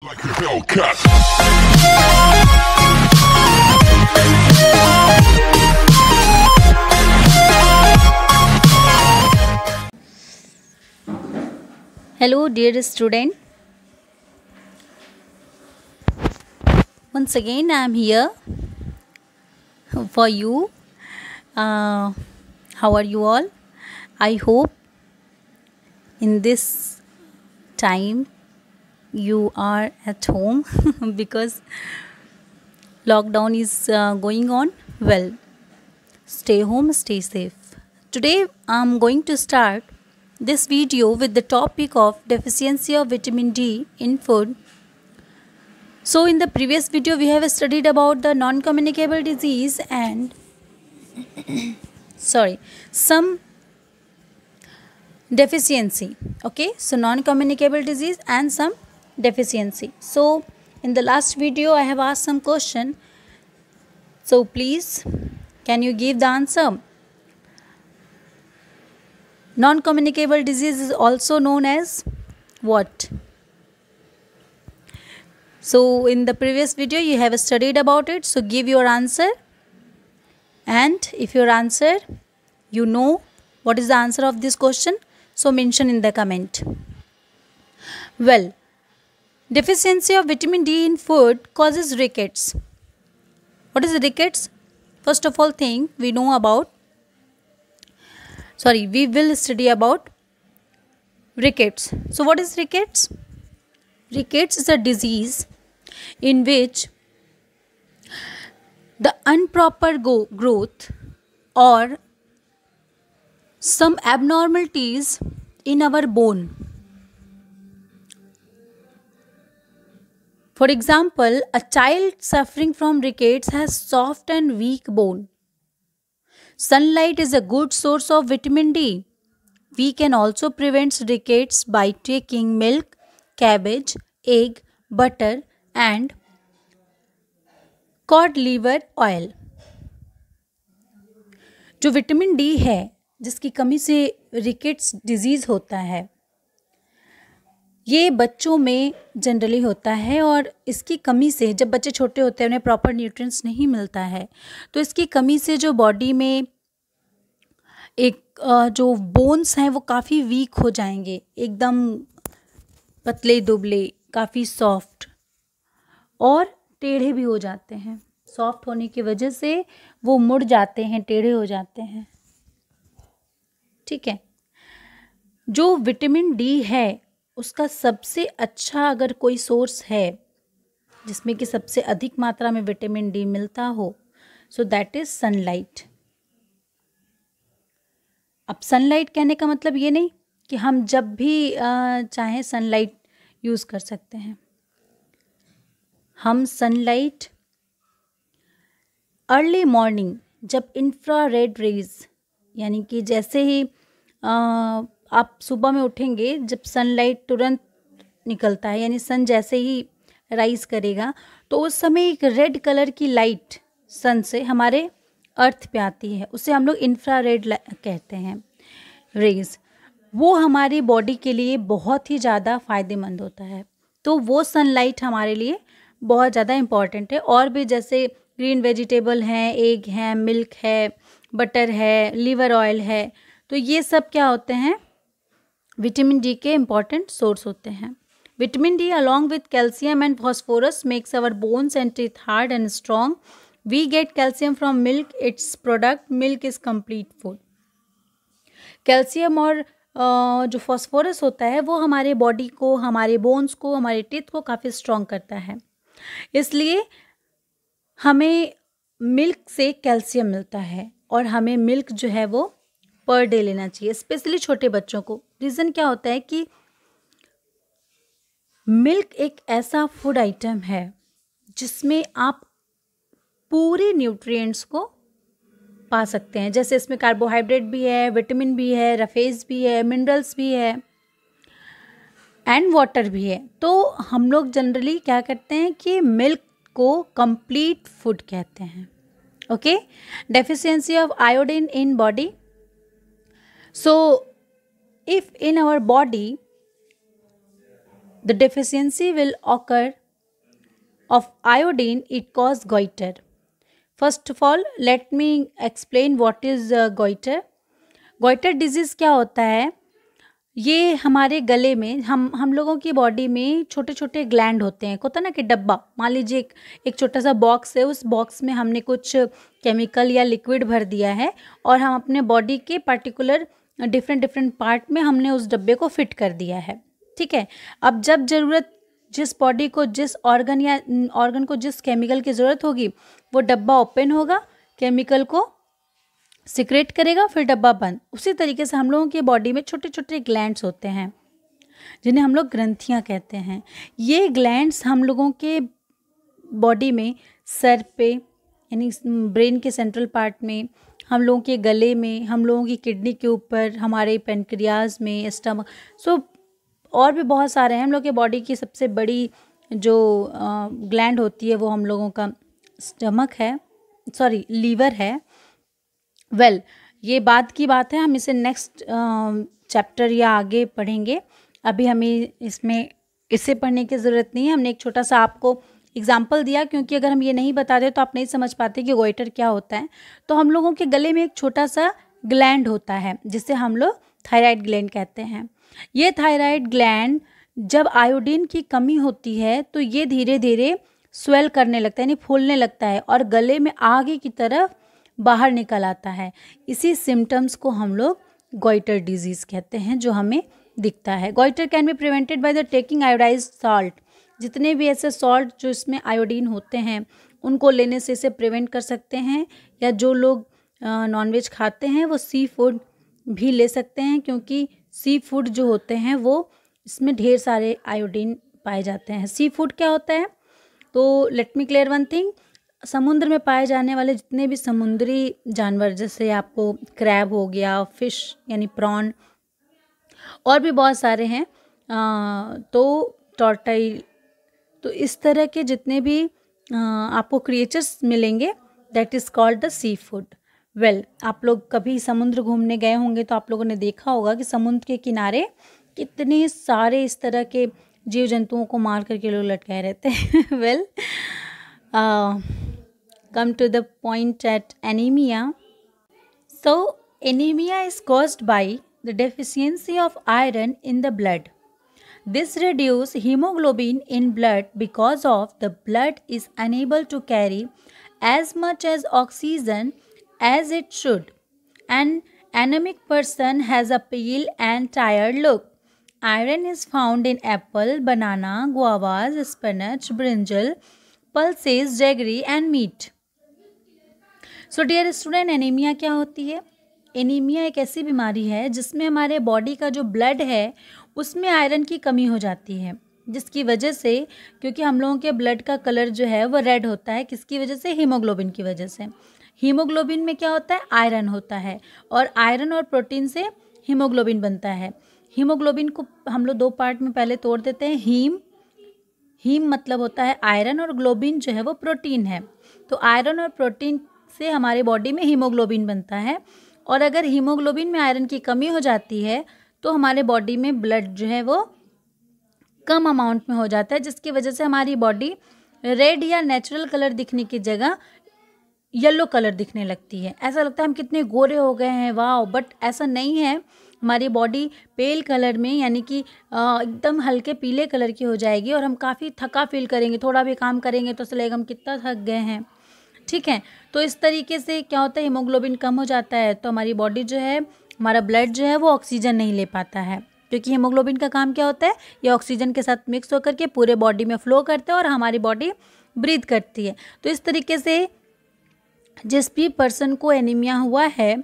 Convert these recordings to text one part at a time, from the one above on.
Like a Hellcat. Hello dear student, once again I am here for you. How are you all? I hope in this time you are at home because lockdown is going on. Well, stay home, stay safe. Today I am going to start this video with the topic of deficiency of vitamin D in food. So in the previous video we have studied about the non-communicable disease and some deficiency. Okay, so non-communicable disease and some deficiency. So in the last video I have asked some question. So please, can you give the answer? Non-communicable disease is also known as what? So in the previous video you have studied about it. So give your answer. And if your answer, you know what is the answer of this question, so mention in the comment. Well, deficiency of vitamin D in food causes rickets. What is rickets? First of all thing we know about, we will study about rickets. So what is rickets? Rickets is a disease in which the improper growth or some abnormalities in our bone. For example, a child suffering from rickets has soft and weak bone. Sunlight is a good source of vitamin D. We can also prevent rickets by taking milk, cabbage, egg, butter and cod liver oil. जो vitamin D है जिसकी कमी से rickets disease होता है, ये बच्चों में जनरली होता है और इसकी कमी से जब बच्चे छोटे होते हैं उन्हें प्रॉपर न्यूट्रिएंट्स नहीं मिलता है, तो इसकी कमी से जो बॉडी में एक जो बोन्स हैं वो काफ़ी वीक हो जाएंगे, एकदम पतले दुबले, काफ़ी सॉफ्ट और टेढ़े भी हो जाते हैं. सॉफ्ट होने की वजह से वो मुड़ जाते हैं, टेढ़े हो जाते हैं. ठीक है. जो विटामिन डी है उसका सबसे अच्छा अगर कोई सोर्स है जिसमें कि सबसे अधिक मात्रा में विटामिन डी मिलता हो, सो दैट इज सनलाइट. अब सनलाइट कहने का मतलब ये नहीं कि हम जब भी चाहें सनलाइट यूज़ कर सकते हैं. हम सनलाइट अर्ली मॉर्निंग जब इंफ्रारेड रेज, यानी कि जैसे ही आप सुबह में उठेंगे, जब सनलाइट तुरंत निकलता है, यानी सन जैसे ही राइज करेगा तो उस समय एक रेड कलर की लाइट सन से हमारे अर्थ पे आती है, उसे हम लोग इंफ्रारेड कहते हैं रेज. वो हमारी बॉडी के लिए बहुत ही ज़्यादा फ़ायदेमंद होता है. तो वो सनलाइट हमारे लिए बहुत ज़्यादा इम्पॉर्टेंट है. और भी जैसे ग्रीन वेजिटेबल हैं, एग हैं, मिल्क है, बटर है, लिवर ऑयल है, तो ये सब क्या होते हैं? विटामिन डी के इम्पॉर्टेंट सोर्स होते हैं. Vitamin D along with calcium and phosphorus makes our bones and teeth hard and strong. We get calcium from milk, its product. Milk is complete food. Calcium और जो phosphorus होता है वो हमारे body को, हमारे बोन्स को, हमारे टीथ को काफ़ी स्ट्रॉन्ग करता है. इसलिए हमें मिल्क से कैल्शियम मिलता है और हमें मिल्क जो है वो पर डे लेना चाहिए, स्पेशली छोटे बच्चों को. रीज़न क्या होता है कि मिल्क एक ऐसा फूड आइटम है जिसमें आप पूरे न्यूट्रिएंट्स को पा सकते हैं. जैसे इसमें कार्बोहाइड्रेट भी है, विटामिन भी है, रफेज भी है, मिनरल्स भी है एंड वाटर भी है. तो हम लोग जनरली क्या करते हैं कि मिल्क को कंप्लीट फूड कहते हैं. Okay. Deficiency of iodine in body. So if in our body the deficiency will occur of iodine, it cause goiter. First of all, let me explain what is goiter. Goitre disease क्या होता है? ये हमारे गले में हम लोगों की बॉडी में छोटे छोटे ग्लैंड होते हैं, होता है ना कि डब्बा, मान लीजिए एक छोटा सा बॉक्स है, उस बॉक्स में हमने कुछ केमिकल या लिक्विड भर दिया है और हम अपने बॉडी के पर्टिकुलर डिफरेंट पार्ट में हमने उस डब्बे को फिट कर दिया है, ठीक है। अब जब ज़रूरत जिस बॉडी को जिस ऑर्गन को जिस केमिकल की ज़रूरत होगी, वो डब्बा ओपन होगा, केमिकल को सिक्रेट करेगा, फिर डब्बा बंद। उसी तरीके से हम लोगों की बॉडी में छोटे छोटे ग्लैंड्स होते हैं जिन्हें हम लोग ग्रंथियाँ कहते हैं। ये ग्लैंड्स हम लोगों के बॉडी में सर पे यानी ब्रेन के सेंट्रल पार्ट में, हम लोगों के गले में, हम लोगों की किडनी के ऊपर, हमारे पेनक्रियाज में, स्टमक, और भी बहुत सारे हैं। हम लोग के बॉडी की सबसे बड़ी जो ग्लैंड होती है वो हम लोगों का स्टमक है, लीवर है। ये बाद की बात है, हम इसे नेक्स्ट चैप्टर या आगे पढ़ेंगे। अभी हमें इसे पढ़ने की ज़रूरत नहीं है। हमने एक छोटा सा आपको एग्जाम्पल दिया, क्योंकि अगर हम ये नहीं बताते तो आप नहीं समझ पाते कि गोइटर क्या होता है। तो हम लोगों के गले में एक छोटा सा ग्लैंड होता है जिसे हम लोग थायराइड ग्लैंड कहते हैं। ये थायराइड ग्लैंड जब आयोडीन की कमी होती है तो ये धीरे धीरे स्वेल करने लगता है, यानी फूलने लगता है और गले में आगे की तरफ बाहर निकल आता है। इसी सिम्टम्स को हम लोग गोइटर डिजीज़ कहते हैं जो हमें दिखता है। Goitre can be prevented by the taking iodised salt. जितने भी ऐसे सॉल्ट जो इसमें आयोडीन होते हैं उनको लेने से इसे प्रिवेंट कर सकते हैं। या जो लोग नॉनवेज खाते हैं वो सी फूड भी ले सकते हैं, क्योंकि सी फूड जो होते हैं वो इसमें ढेर सारे आयोडीन पाए जाते हैं। सी फूड क्या होता है? तो let me clear one thing, समुद्र में पाए जाने वाले जितने भी समुद्री जानवर, जैसे आपको क्रैब हो गया, फिश यानी प्रॉन, और भी बहुत सारे हैं, तो टॉर्टाइल, तो इस तरह के जितने भी आपको क्रिएचर्स मिलेंगे, that is called the seafood. आप लोग कभी समुद्र घूमने गए होंगे तो आप लोगों ने देखा होगा कि समुद्र के किनारे कितने सारे इस तरह के जीव जंतुओं को मार करके लोग लटकाए रहते हैं। Come to the point at anemia. So anemia is caused by the deficiency of iron in the blood. This reduces hemoglobin in blood because of the blood is unable to carry as much as oxygen as it should. An anemic person has a pale and tired look. Iron is found in apple, banana, guavas, spinach, brinjal, pulses, jaggery and meat. So dear student, anaemia क्या होती है? Anaemia एक ऐसी बीमारी है जिसमें हमारे body का जो ब्लड है उसमें आयरन की कमी हो जाती है, जिसकी वजह से, क्योंकि हम लोगों के ब्लड का कलर जो है वो रेड होता है, किसकी वजह से? हीमोग्लोबिन की वजह से। हीमोग्लोबिन में क्या होता है? आयरन होता है, और आयरन और प्रोटीन से हीमोग्लोबिन बनता है। हीमोग्लोबिन को हम लोग दो पार्ट में पहले तोड़ देते हैं। हीम मतलब होता है आयरन, और ग्लोबिन जो है वो प्रोटीन है। तो आयरन और प्रोटीन से हमारे बॉडी में हीमोग्लोबिन बनता है, और अगर हीमोग्लोबिन में आयरन की कमी हो जाती है तो हमारे बॉडी में ब्लड जो है वो कम अमाउंट में हो जाता है, जिसकी वजह से हमारी बॉडी रेड या नेचुरल कलर दिखने की जगह येलो कलर दिखने लगती है। ऐसा लगता है हम कितने गोरे हो गए हैं, वाह, बट ऐसा नहीं है। हमारी बॉडी पेल कलर में, यानी कि एकदम हल्के पीले कलर की हो जाएगी, और हम काफ़ी थका फील करेंगे। थोड़ा भी काम करेंगे तो ऐसा लगेगा हम कितना थक गए हैं, ठीक है। तो इस तरीके से क्या होता है, हीमोग्लोबिन कम हो जाता है तो हमारी बॉडी जो है, हमारा ब्लड जो है वो ऑक्सीजन नहीं ले पाता है, क्योंकि हीमोग्लोबिन का काम क्या होता है, ये ऑक्सीजन के साथ मिक्स होकर के पूरे बॉडी में फ्लो करते हैं और हमारी बॉडी ब्रीथ करती है। तो इस तरीके से जिस भी पर्सन को एनीमिया हुआ है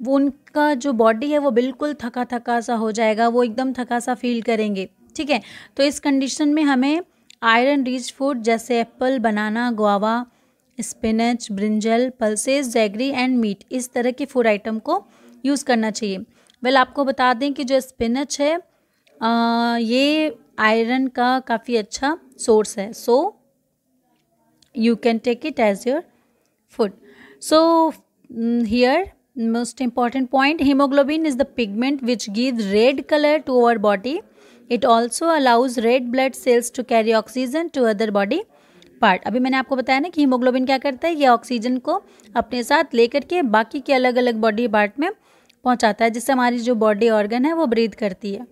वो, उनका जो बॉडी है वो बिल्कुल थका थका सा हो जाएगा, वो एकदम थका सा फील करेंगे, ठीक है। तो इस कंडीशन में हमें आयरन रिच फूड जैसे apple, banana, guava, spinach, brinjal, pulses, jaggery and meat, इस तरह के फूड आइटम को यूज़ करना चाहिए। आपको बता दें कि जो स्पिनच है ये आयरन का काफ़ी अच्छा सोर्स है, so you can take it as your food. So here most important point, hemoglobin is the pigment which gives red color to our body. It also allows red blood cells to carry oxygen to other body part. अभी मैंने आपको बताया ना कि haemoglobin क्या करता है, ये ऑक्सीजन को अपने साथ लेकर के बाकी के अलग अलग बॉडी पार्ट में पहुंचाता है, जिससे हमारी जो बॉडी ऑर्गन है वो ब्रीथ करती है।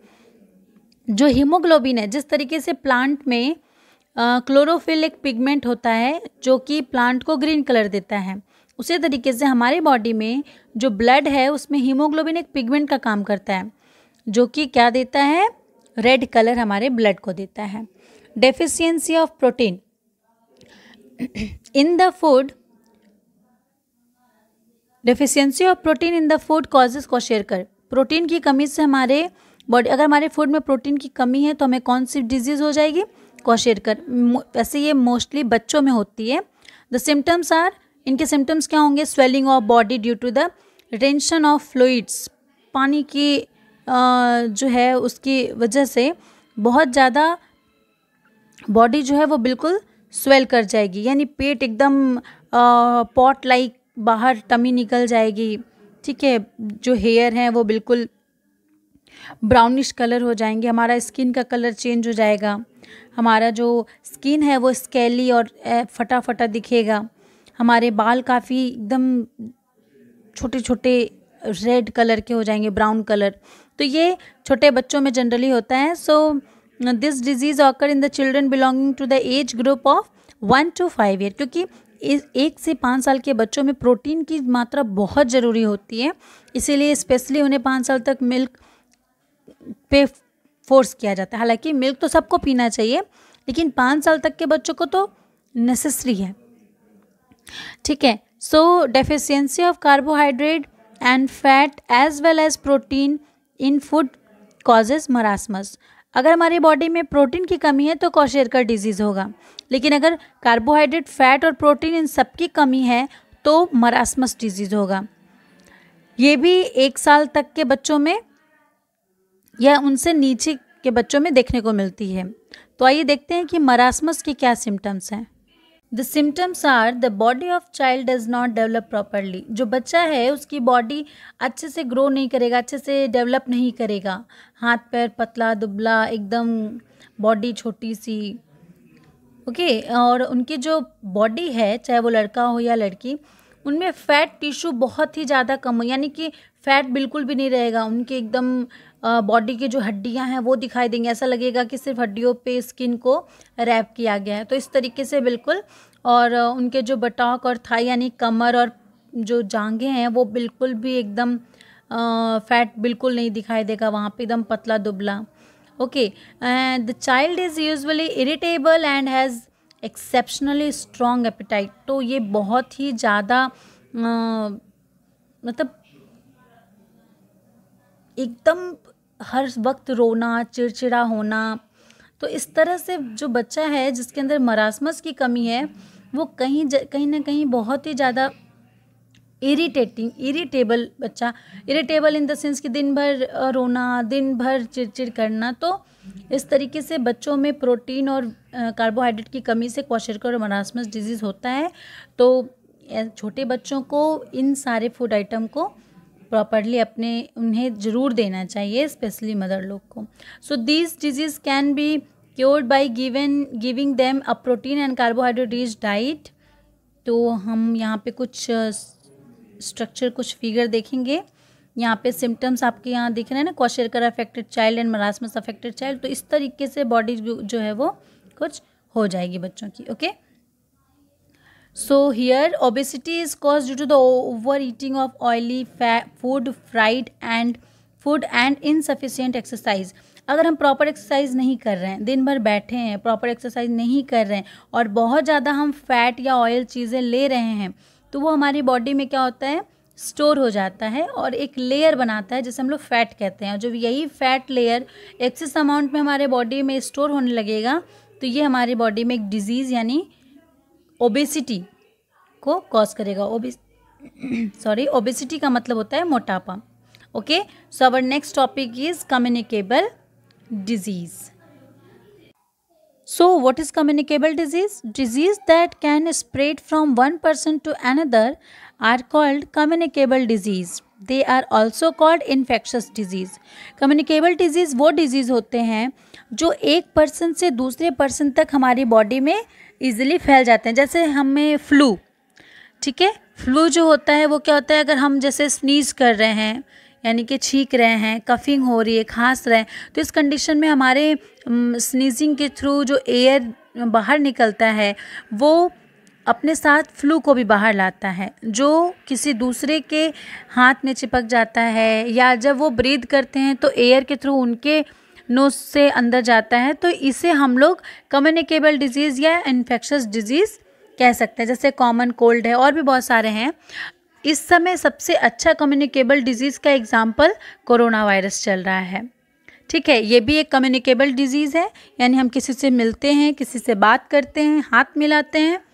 जो हीमोग्लोबिन है, जिस तरीके से प्लांट में क्लोरोफिल एक पिगमेंट होता है जो कि प्लांट को ग्रीन कलर देता है, उसी तरीके से हमारी बॉडी में जो ब्लड है उसमें हीमोग्लोबिन एक पिगमेंट का काम करता है जो कि क्या देता है, रेड कलर हमारे ब्लड को देता है। Deficiency of protein in the food, deficiency of protein in the food causes kwashiorkor. Protein की कमी से हमारे बॉडी, अगर हमारे फूड में प्रोटीन की कमी है तो हमें कौन सी डिजीज हो जाएगी, क्वाशेरकर। वैसे ये मोस्टली बच्चों में होती है। द सिम्टम्स आर, इनके सिम्टम्स क्या होंगे, swelling of body due to the retention of fluids, पानी की जो है उसकी वजह से बहुत ज़्यादा बॉडी जो है वो बिल्कुल स्वेल कर जाएगी, यानी पेट एकदम पॉट लाइक बाहर टमी निकल जाएगी, ठीक है। जो हेयर हैं वो बिल्कुल ब्राउनिश कलर हो जाएंगे, हमारा स्किन का कलर चेंज हो जाएगा, हमारा जो स्किन है वो स्केली और फटा फटा दिखेगा, हमारे बाल काफ़ी एकदम छोटे छोटे रेड कलर के हो जाएंगे, ब्राउन कलर। तो ये छोटे बच्चों में जनरली होता है। So this disease occur in the children belonging to the age group of 1 to 5 year, क्योंकि 1 से 5 साल के बच्चों में प्रोटीन की मात्रा बहुत ज़रूरी होती है, इसीलिए स्पेशली उन्हें 5 साल तक मिल्क पे फोर्स किया जाता है। हालांकि मिल्क तो सबको पीना चाहिए, लेकिन 5 साल तक के बच्चों को तो नेसेसरी है, ठीक है। So deficiency of carbohydrate and fat as well as protein in food causes marasmus. अगर हमारी बॉडी में प्रोटीन की कमी है तो क्वाशेरकर डिजीज़ होगा, लेकिन अगर कार्बोहाइड्रेट, फैट और प्रोटीन इन सब की कमी है तो मरासमस डिजीज़ होगा। ये भी 1 साल तक के बच्चों में या उनसे नीचे के बच्चों में देखने को मिलती है। तो आइए देखते हैं कि मरासमस के क्या सिम्टम्स हैं। The symptoms are, the body of child does not develop properly. जो बच्चा है उसकी बॉडी अच्छे से ग्रो नहीं करेगा, अच्छे से डेवलप नहीं करेगा, हाथ पैर पतला दुबला, एकदम बॉडी छोटी सी, ओके। और उनकी जो बॉडी है, चाहे वो लड़का हो या लड़की, उनमें फैट टिश्यू बहुत ही ज़्यादा कम हो, यानी कि फैट बिल्कुल भी नहीं रहेगा। उनके एकदम बॉडी की जो हड्डियां हैं वो दिखाई देंगी, ऐसा लगेगा कि सिर्फ हड्डियों पे स्किन को रैप किया गया है, तो इस तरीके से बिल्कुल। और उनके जो बटॉक और थाई यानी कमर और जो जांघें हैं वो बिल्कुल भी एकदम फैट बिल्कुल नहीं दिखाई देगा, वहाँ पे एकदम पतला दुबला, okay. The child is usually irritable and has exceptionally strong appetite. तो ये बहुत ही ज़्यादा मतलब एकदम हर वक्त रोना, चिड़चिड़ा होना। तो इस तरह से जो बच्चा है जिसके अंदर मरासमस की कमी है वो कहीं ना कहीं बहुत ही ज़्यादा इरिटेबल बच्चा, इरिटेबल इन द सेंस कि दिन भर रोना, दिन भर चिड़चिड़ करना। तो इस तरीके से बच्चों में प्रोटीन और कार्बोहाइड्रेट की कमी से क्वाशेरकर और मरासमस डिजीज़ होता है। तो छोटे बच्चों को इन सारे फूड आइटम को प्रॉपरली उन्हें ज़रूर देना चाहिए, स्पेशली मदर लोग को। So these disease can be cured by giving them a protein and carbohydrate rich diet. तो हम यहाँ पे कुछ स्ट्रक्चर, कुछ फिगर देखेंगे। यहाँ पे सिम्टम्स आपके यहाँ दिख रहे हैं ना, kwashiorkor affected child and marasmus affected child. तो इस तरीके से बॉडी जो है वो कुछ हो जाएगी बच्चों की, okay. So here obesity is caused due to the overeating of oily food, fried food and insufficient exercise। अगर हम प्रॉपर एक्सरसाइज नहीं कर रहे हैं, दिन भर बैठे हैं, प्रॉपर एक्सरसाइज नहीं कर रहे हैं और बहुत ज़्यादा हम फैट या ऑयल चीज़ें ले रहे हैं, तो वो हमारी बॉडी में क्या होता है, स्टोर हो जाता है और एक लेयर बनाता है जिसे हम लोग फैट कहते हैं। और जब यही फैट लेयर एक्सेस अमाउंट में हमारे बॉडी में स्टोर होने लगेगा तो ये हमारी बॉडी में एक डिजीज़ यानी ओबेसिटी को कॉज करेगा। ओबेसिटी का मतलब होता है मोटापा, okay. So our next topic is communicable disease. So what is communicable disease? Disease that can spread from one person to another are called communicable disease. They are also called infectious disease. Communicable disease वो disease होते हैं जो एक person से दूसरे person तक हमारी body में ईजिली फैल जाते हैं. जैसे हमें फ्लू, ठीक है, फ्लू जो होता है वो क्या होता है, अगर हम जैसे स्नीज कर रहे हैं यानी कि छींक रहे हैं, कफिंग हो रही है, खांस रहे हैं, तो इस कंडीशन में हमारे स्नीजिंग के थ्रू जो एयर बाहर निकलता है वो अपने साथ फ्लू को भी बाहर लाता है, जो किसी दूसरे के हाथ में चिपक जाता है या जब वो ब्रीथ करते हैं तो एयर के थ्रू उनके नोज से अंदर जाता है. तो इसे हम लोग कम्युनिकेबल डिजीज़ या इन्फेक्शस डिजीज़ कह सकते हैं. जैसे कॉमन कोल्ड है और भी बहुत सारे हैं. इस समय सबसे अच्छा कम्युनिकेबल डिजीज़ का एग्जाम्पल कोरोना वायरस चल रहा है. ठीक है, ये भी एक कम्युनिकेबल डिजीज़ है, यानी हम किसी से मिलते हैं, किसी से बात करते हैं, हाथ मिलाते हैं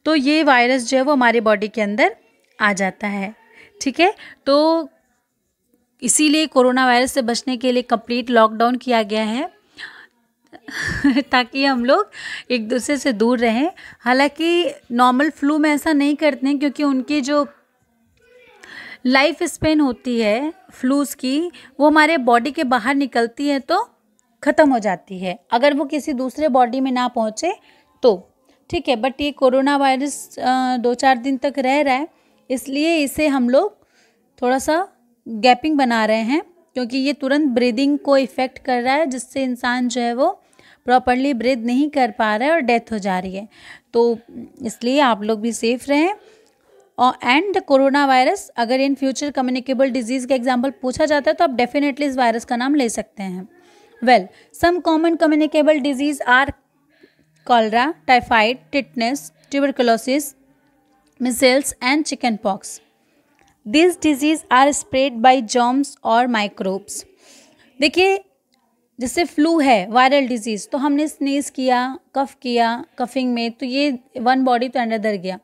तो ये वायरस जो है वो हमारी बॉडी के अंदर आ जाता है. ठीक है, तो इसीलिए कोरोना वायरस से बचने के लिए कंप्लीट लॉकडाउन किया गया है ताकि हम लोग एक दूसरे से दूर रहें. हालांकि नॉर्मल फ्लू में ऐसा नहीं करते हैं क्योंकि उनकी जो लाइफ स्पेन होती है फ्लूज़ की वो हमारे बॉडी के बाहर निकलती है तो ख़त्म हो जाती है अगर वो किसी दूसरे बॉडी में ना पहुँचे तो. ठीक है, बट ये कोरोना वायरस 2-4 दिन तक रह रहा है, इसलिए इसे हम लोग थोड़ा सा गैपिंग बना रहे हैं क्योंकि ये तुरंत ब्रीदिंग को इफ़ेक्ट कर रहा है, जिससे इंसान जो है वो प्रॉपरली ब्रीद नहीं कर पा रहा है और डेथ हो जा रही है. तो इसलिए आप लोग भी सेफ़ रहें. और एंड कोरोना वायरस, अगर इन फ्यूचर कम्युनिकेबल डिजीज़ का एग्जाम्पल पूछा जाता है तो आप डेफिनेटली इस वायरस का नाम ले सकते हैं. Well, some common communicable disease are cholera, typhoid, tetanus, tuberculosis, measles and chickenpox. These disease are spread by germs और microbes. देखिए, जैसे फ्लू है वायरल डिजीज़, तो हमने स्नीज किया, कफ किया, कफिंग में, तो ये वन बॉडी तो अंदर गया.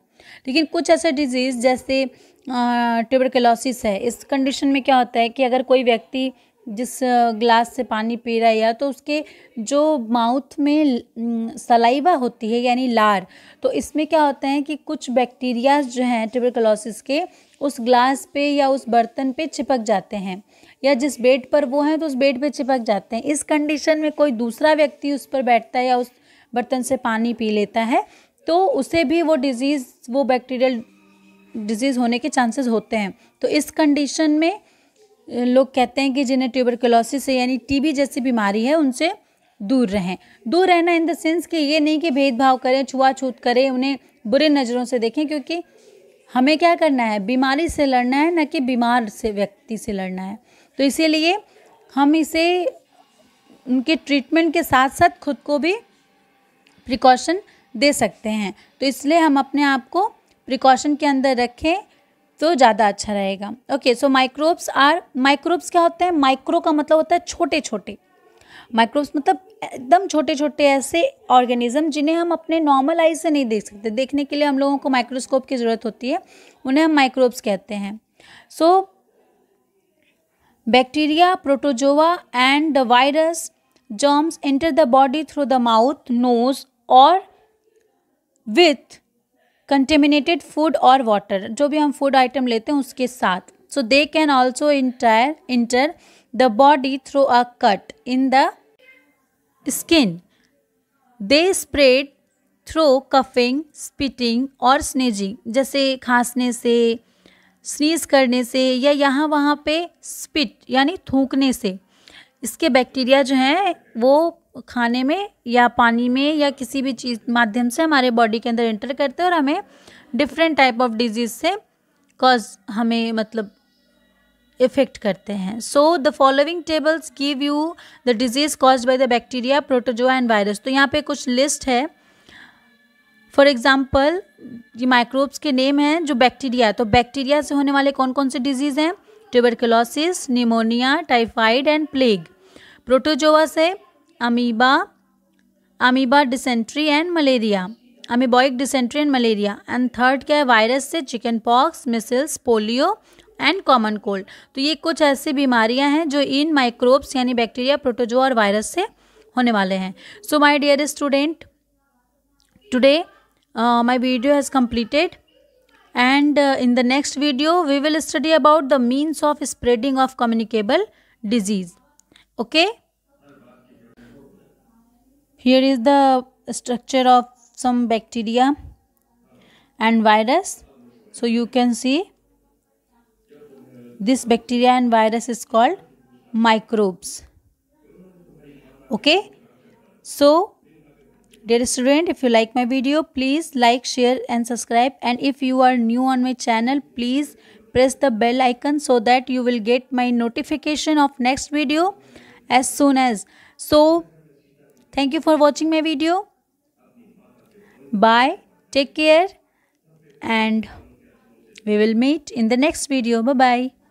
लेकिन कुछ ऐसे डिजीज़ जैसे ट्यूबरकुलोसिस है, इस कंडीशन में क्या होता है कि अगर कोई व्यक्ति जिस ग्लास से पानी पी रहा है या तो उसके जो माउथ में सलाइवा होती है यानी लार, तो इसमें क्या होता है कि कुछ बैक्टीरियाज जो हैं ट्यूबरकुलोसिस के उस ग्लास पे या उस बर्तन पे चिपक जाते हैं, या जिस बेड पर वो हैं तो उस बेड पे चिपक जाते हैं. इस कंडीशन में कोई दूसरा व्यक्ति उस पर बैठता है या उस बर्तन से पानी पी लेता है तो उसे भी वो डिज़ीज़, वो बैक्टीरियल डिजीज़ होने के चांसेस होते हैं. तो इस कंडीशन में लोग कहते हैं कि जिन्हें ट्यूबरकुलोसिस है यानी टीबी जैसी बीमारी है उनसे दूर रहें. दूर रहना इन द सेंस कि ये नहीं कि भेदभाव करें, छुआछूत करें, उन्हें बुरे नज़रों से देखें, क्योंकि हमें क्या करना है, बीमारी से लड़ना है, न कि बीमार से व्यक्ति से लड़ना है. तो इसीलिए हम इसे उनके ट्रीटमेंट के साथ साथ खुद को भी प्रिकॉशन दे सकते हैं. तो इसलिए हम अपने आप को प्रिकॉशन के अंदर रखें तो ज़्यादा अच्छा रहेगा. ओके, सो माइक्रोब्स क्या होते हैं? माइक्रो का मतलब होता है छोटे छोटे. माइक्रोब्स मतलब एकदम छोटे छोटे ऐसे ऑर्गेनिज्म जिन्हें हम अपने नॉर्मल आई से नहीं देख सकते. देखने के लिए हम लोगों को माइक्रोस्कोप की ज़रूरत होती है, उन्हें हम माइक्रोब्स कहते हैं. So bacteria, protozoa and the virus germs enter the body through the mouth, nose और विथ कंटेमिनेटेड फूड और वाटर, जो भी हम फूड आइटम लेते हैं उसके साथ. So they can also enter the body through a cut in the skin. They spread through coughing, spitting और स्नीजिंग, जैसे खांसने से, स्नीज करने से या यहाँ वहाँ पे स्पिट यानी थूकने से. इसके बैक्टीरिया जो हैं वो खाने में या पानी में या किसी भी चीज़ माध्यम से हमारे बॉडी के अंदर एंटर करते हैं और हमें डिफरेंट टाइप ऑफ डिजीज़ से हमें मतलब इफेक्ट करते हैं. So the following tables give you the disease caused by the bacteria, protozoa and virus. तो यहाँ पे कुछ लिस्ट है. फॉर एग्जाम्पल, ये माइक्रोब्स के नेम हैं जो बैक्टीरिया, तो बैक्टीरिया से होने वाले कौन कौन से डिजीज़ हैं? Tuberculosis, pneumonia, typhoid and plague. Protozoa से amoeba dysentery and malaria, amoebic dysentery and malaria. And third क्या है? वायरस से chicken pox, measles, polio and common cold. तो ये कुछ ऐसी बीमारियां हैं जो इन माइक्रोब्स यानी बैक्टीरिया, प्रोटोजोआ और वायरस से होने वाले हैं। So my dear student, today my video has completed, and in the next video we will study about the means of spreading of communicable disease. Okay, here is the structure of some bacteria and virus. So you can see this bacteria and virus is called microbes. Okay, so dear student, if you like my video, please like, share and subscribe, and if you are new on my channel, please press the bell icon so that you will get my notification of next video as soon as. So thank you for watching my video. Bye, take care, and we will meet in the next video. Bye bye.